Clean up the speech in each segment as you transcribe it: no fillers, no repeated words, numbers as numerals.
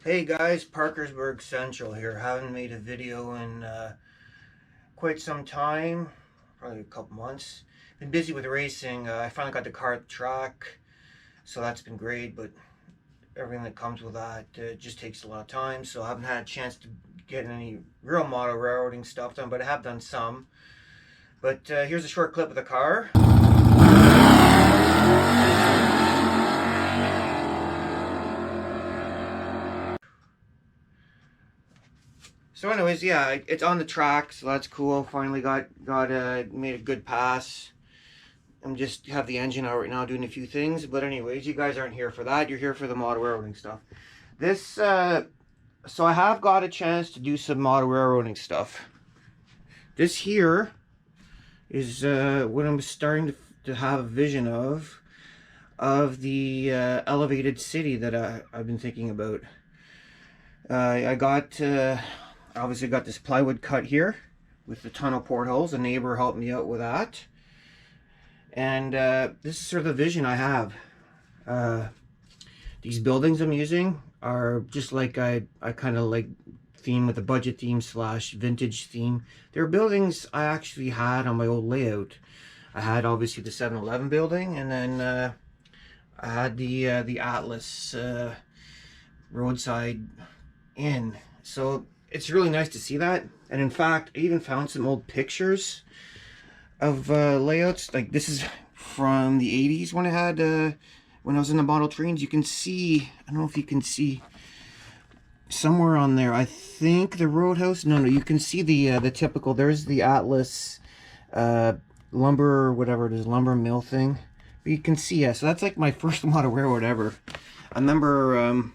Hey guys, Parkersburg Central here. Haven't made a video in quite some time, probably a couple months. Been busy with racing. I finally got the car at the track, so that's been great, but everything that comes with that just takes a lot of time, so I haven't had a chance to get any real model railroading stuff done, but I have done some. But here's a short clip of the car. So anyways, yeah, it's on the track, so that's cool. Finally got made a good pass. I'm just have the engine out right now doing a few things, but anyways, you guys aren't here for that. You're here for the model railroading stuff. This so I have got a chance to do some model railroading stuff. This here is what I'm starting to have a vision of the elevated city that I've been thinking about. I got obviously got this plywood cut here with the tunnel portholes. A neighbor helped me out with that. And this is sort of the vision I have. These buildings I'm using are just like I kind of like theme with the budget theme slash vintage theme. They're buildings I actually had on my old layout. I had obviously the 7-Eleven building, and then I had the Atlas roadside inn. So it's really nice to see that. And in fact, I even found some old pictures of layouts. Like this is from the 80s when I had when I was in the model trains. You can see, I don't know if you can see somewhere on there, I think the roadhouse. No, you can see the typical, there's the Atlas lumber, whatever it is, lumber mill thing. But you can see, yeah, so that's like my first model railroad ever. I remember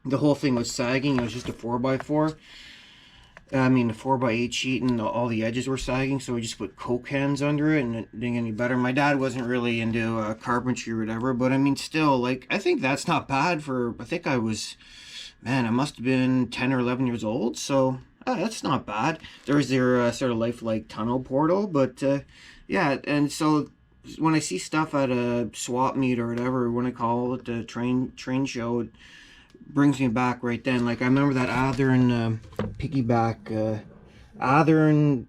the whole thing was sagging. It was just a 4x4. I mean, the 4x8 sheet, and all the edges were sagging, so we just put Coke cans under it, and it didn't get any better. My dad wasn't really into carpentry or whatever, but I mean, still, like, I think that's not bad for, I think I was, man, I must have been 10 or 11 years old, so that's not bad. There's their sort of lifelike tunnel portal, but yeah, and so when I see stuff at a swap meet or whatever, when I call it the train show, it brings me back right then. Like I remember that Athern piggyback, Athern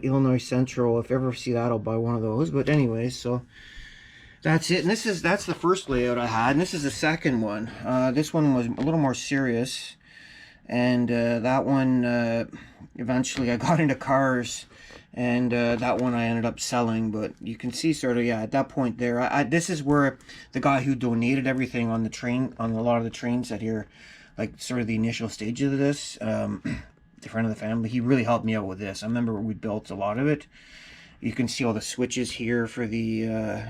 Illinois Central. If I ever see that, I'll buy one of those. But anyways, so that's it. And that's the first layout I had, and this is the second one. This one was a little more serious, and that one eventually I got into cars, and that one I ended up selling. But you can see sort of, yeah, at that point there, this is where the guy who donated everything on the train, on a lot of the trains that here, like sort of the initial stages of this, the friend of the family, he really helped me out with this. I remember we built a lot of it. You can see all the switches here for the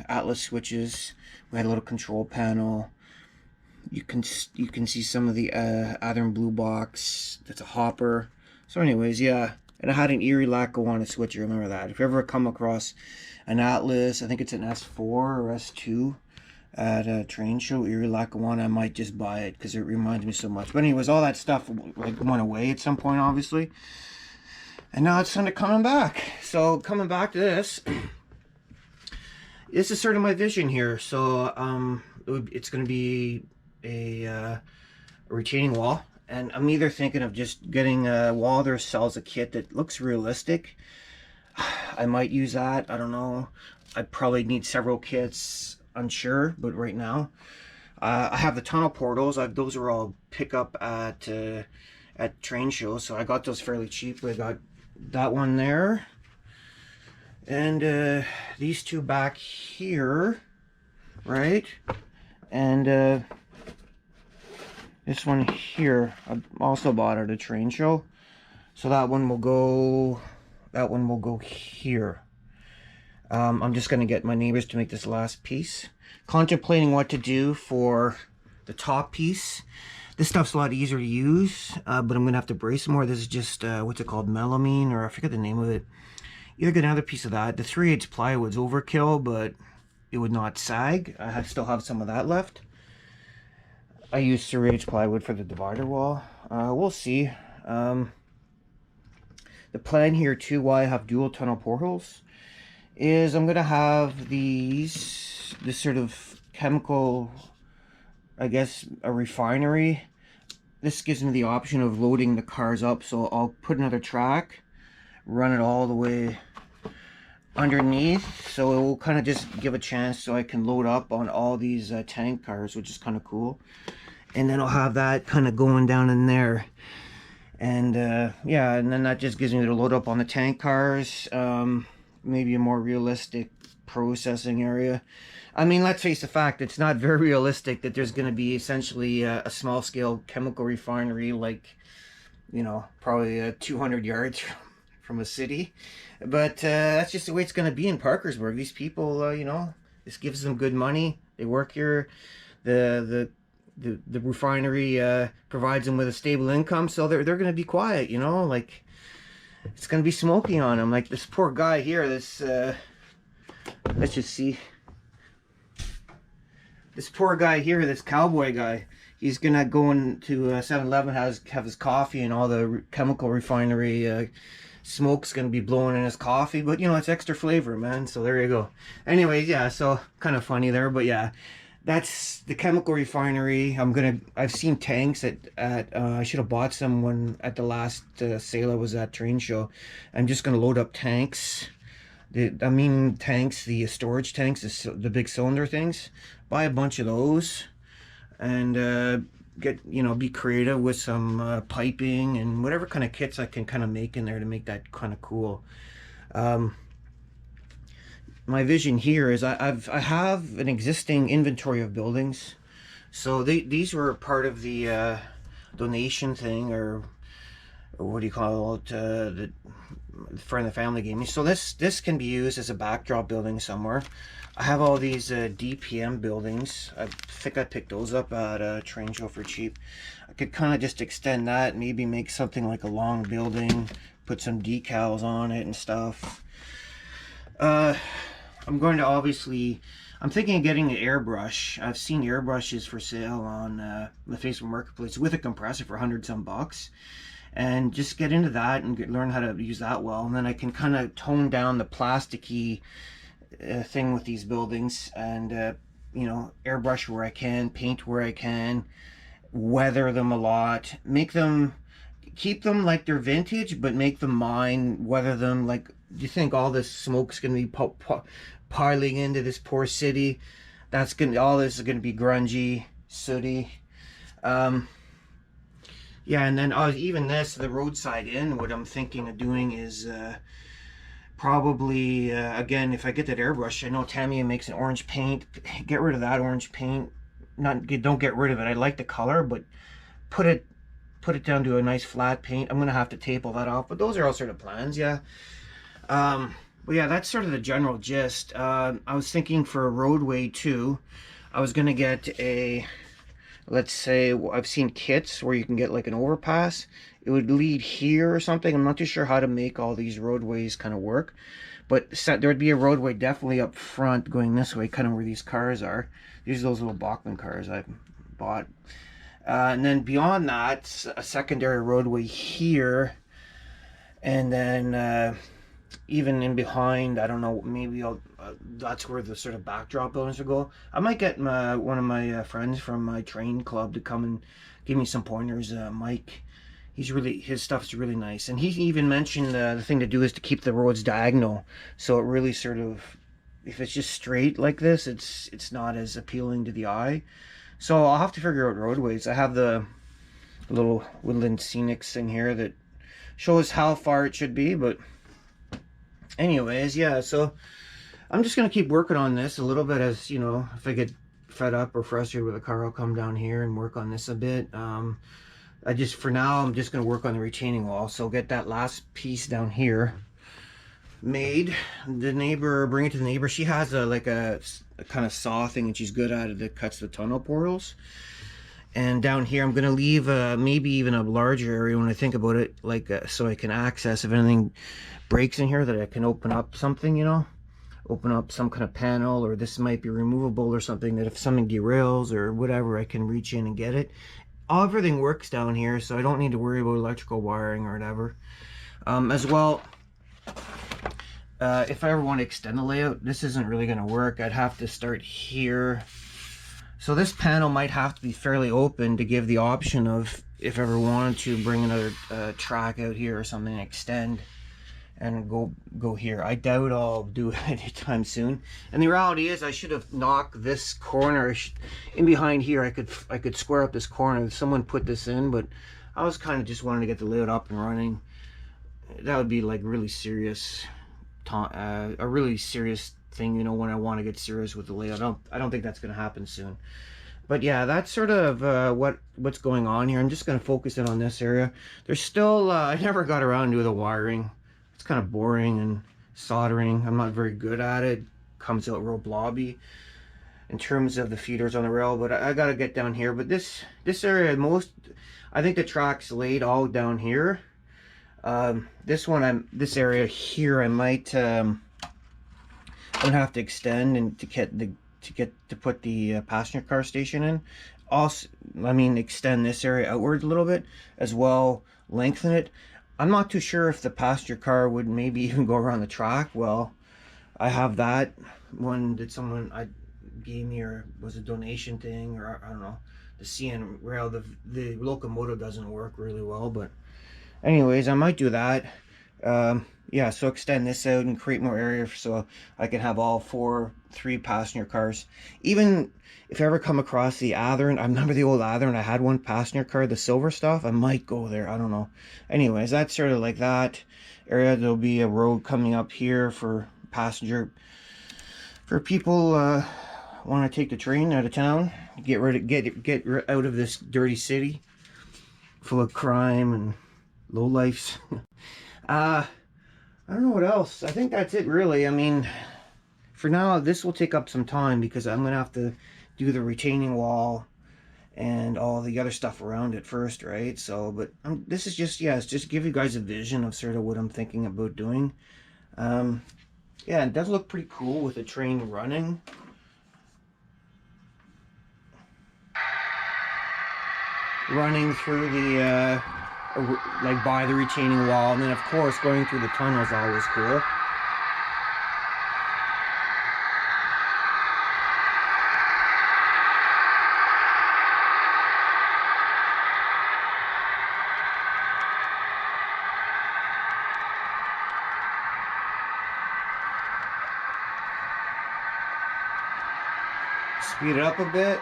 Atlas switches. We had a little control panel. You can see some of the Athern blue box. That's a hopper. So anyways, yeah. And I had an Erie Lackawanna switcher, remember that. If you ever come across an Atlas, I think it's an S4 or S2 at a train show, Erie Lackawanna, I might just buy it because it reminds me so much. But anyways, all that stuff like went away at some point, obviously. And now it's kind of coming back. So coming back to this, this is sort of my vision here. So it's going to be a retaining wall. And I'm either thinking of just getting a wall that sells a kit that looks realistic. I might use that. I don't know. I probably need several kits. Unsure. But right now, I have the tunnel portals. Those are all pick up at train shows. So I got those fairly cheap. I got that one there. And these two back here. Right? And this one here, I also bought at a train show. So that one will go here. I'm just gonna get my neighbors to make this last piece. Contemplating what to do for the top piece. This stuff's a lot easier to use, but I'm gonna have to brace more. This is just, what's it called, melamine, or I forget the name of it. Either get another piece of that. The 3/8 plywood's overkill, but it would not sag. I still have some of that left. I use 3/8 plywood for the divider wall. We'll see. The plan here too, why I have dual tunnel portholes, is I'm gonna have this sort of chemical, I guess, a refinery this gives me the option of loading the cars up. So I'll put another track, run it all the way underneath, so it will kind of just give a chance so I can load up on all these tank cars, which is kind of cool. And then I'll have that kind of going down in there. And yeah, and then that just gives me to load up on the tank cars. Maybe a more realistic processing area. I mean, let's face the fact, it's not very realistic that there's going to be essentially a small scale chemical refinery, like, you know, probably 200 yards from a city. But that's just the way it's going to be in Parkersburg. These people, you know, this gives them good money. They work here. The refinery provides them with a stable income, so they're going to be quiet, you know, like, it's going to be smoky on them. Like this poor guy here, this let's just see, this poor guy here, this cowboy guy, he's going to go into 7-Eleven, have his coffee, and all the chemical refinery smoke's going to be blowing in his coffee, but you know, it's extra flavor, man. So there you go. Anyways, yeah, so kind of funny there, but yeah, that's the chemical refinery. I've seen tanks at I should have bought some when at the last sale I was at, train show. I'm just gonna load up tanks. Tanks, the storage tanks, the big cylinder things. Buy a bunch of those, and get, you know, be creative with some piping and whatever kind of kits I can kind of make in there to make that kind of cool. My vision here is I have an existing inventory of buildings, so these were part of the donation thing, or what do you call it, the friend of the family gave me. So this can be used as a backdrop building somewhere. I have all these DPM buildings. I think I picked those up at a train show for cheap. I could kind of just extend that, maybe make something like a long building, put some decals on it and stuff. I'm going to I'm thinking of getting an airbrush. I've seen airbrushes for sale on the Facebook Marketplace with a compressor for 100-some bucks. And just get into that and learn how to use that well. And then I can kind of tone down the plasticky thing with these buildings, and you know, airbrush where I can, paint where I can, weather them a lot, keep them like they're vintage, but make them mine, weather them. Like, do you think all this smoke's gonna be piling into this poor city? All this is gonna be grungy, sooty. Yeah, and then even the roadside inn, what I'm thinking of doing is probably, again, if I get that airbrush, I know Tamiya makes an orange paint, get rid of that orange paint. Don't get rid of it, I like the color, but put it down to a nice flat paint. I'm gonna have to tape all that off, but those are all sort of plans, yeah. But yeah, that's sort of the general gist. I was thinking for a roadway too. I was gonna get let's say, I've seen kits where you can get like an overpass. It would lead here or something. I'm not too sure how to make all these roadways kind of work, but there would be a roadway definitely up front going this way, kind of where these cars are. These are those little Bachmann cars I bought. And then beyond that, a secondary roadway here, and then even in behind, I don't know, maybe that's where the sort of backdrop buildings will go. I might get one of my friends from my train club to come and give me some pointers. Mike, his stuff's really nice, and he even mentioned the thing to do is to keep the roads diagonal, so it really sort of, if it's just straight like this, it's not as appealing to the eye. So I'll have to figure out roadways. I have the little Woodland Scenics thing here that shows how far it should be, but anyways, yeah, so I'm just gonna keep working on this a little bit. As you know, if I get fed up or frustrated with a car, I'll come down here and work on this a bit. For now, I'm just gonna work on the retaining wall, so get that last piece down here made. Bring it to the neighbor. She has a kind of saw thing, and she's good at it, that cuts the tunnel portals. And down here, I'm gonna leave maybe even a larger area when I think about it, like so I can access if anything breaks in here, that I can open up something, you know, open up some kind of panel, or this might be removable or something, that if something derails or whatever, I can reach in and get it. Everything works down here, so I don't need to worry about electrical wiring or whatever. As well, if I ever want to extend the layout, this isn't really going to work. I'd have to start here. So this panel might have to be fairly open to give the option of if ever wanted to bring another track out here or something, extend and go here. I doubt I'll do it anytime soon. And the reality is, I should have knocked this corner in behind here. I could square up this corner. Someone put this in, but I was kind of just wanting to get the layout up and running. That would be like really serious, a really serious thing, you know, when I want to get serious with the layout. I don't think that's going to happen soon. But yeah, that's sort of what's going on here. I'm just going to focus in on this area. There's still, I never got around to the wiring. It's kind of boring, and soldering, I'm not very good at it. Comes out real blobby in terms of the feeders on the rail, but I got to get down here. But this area, I think the track's laid all down here. This area here, I might, I'm gonna have to extend and to put the passenger car station in. Also, I mean, extend this area outward a little bit as well, lengthen it. I'm not too sure if the passenger car would maybe even go around the track. Well, I have that one that someone gave me, or was a donation thing, or I don't know. The CN rail, the locomotive doesn't work really well, but anyways, I might do that. Yeah, so extend this out and create more area so I can have all 3 passenger cars. Even if I ever come across the Athearn, I remember the old Athearn, I had one passenger car, the silver stuff, I might go there, I don't know. Anyways, that's sort of like that area. There'll be a road coming up here for passenger, for people want to take the train out of town, get out of this dirty city full of crime and lowlifes. I don't know what else. I think that's it, really. I mean, for now, this will take up some time because I'm going to have to do the retaining wall and all the other stuff around it first, right? So, but this is just, yeah, it's just give you guys a vision of sort of what I'm thinking about doing. Yeah, it does look pretty cool with the train running. Running through the, like by the retaining wall, and then of course going through the tunnel is always cool. Speed it up a bit.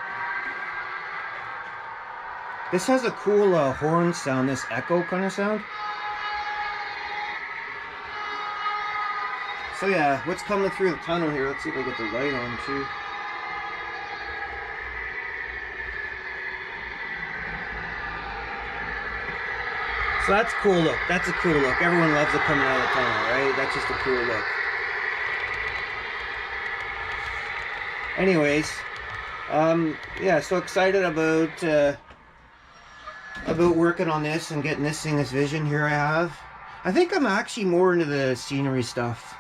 This has a cool horn sound, this echo kind of sound. So yeah, what's coming through the tunnel here? Let's see if I get the light on too. So that's cool look. That's a cool look. Everyone loves it coming out of the tunnel, right? That's just a cool look. Anyways, yeah, so excited about working on this and getting this vision here I have. I think I'm actually more into the scenery stuff.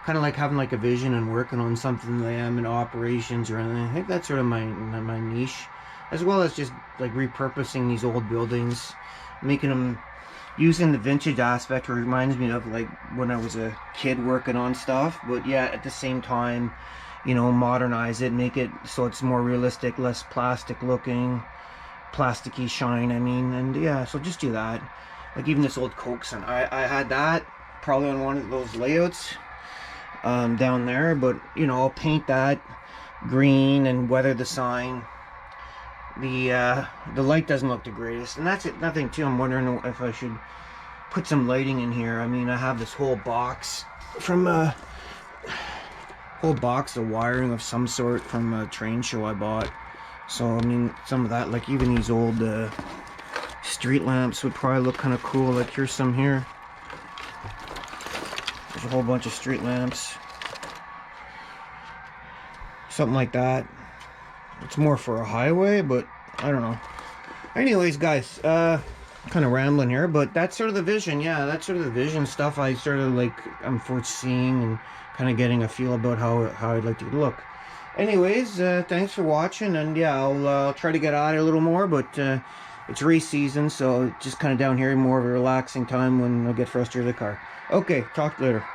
Kind of like having like a vision and working on something that I am in operations or anything. I think that's sort of my niche. As well as just like repurposing these old buildings, making them, using the vintage aspect. It reminds me of like when I was a kid working on stuff. But yeah, at the same time, you know, modernize it, make it so it's more realistic, less plastic looking. Plasticky shine, I mean, and yeah, so just do that. Like even this old Coke sign, I had that probably on one of those layouts down there, but you know, I'll paint that green and weather the sign. The light doesn't look the greatest, and that's it. Nothing too. I'm wondering if I should put some lighting in here. I mean, I have this whole box from whole box of wiring of some sort from a train show I bought. So I mean, some of that, like even these old street lamps would probably look kind of cool. Like here's some here. There's a whole bunch of street lamps. Something like that. It's more for a highway, but I don't know. Anyways, guys, kind of rambling here, but that's sort of the vision. Yeah, that's sort of the vision stuff I sort of like, I'm foreseeing and kind of getting a feel about how I'd like to look. Anyways, thanks for watching, and yeah, I'll try to get out a little more, but it's race season, so just kind of down here, more of a relaxing time when I get frustrated with the car. Okay, talk later.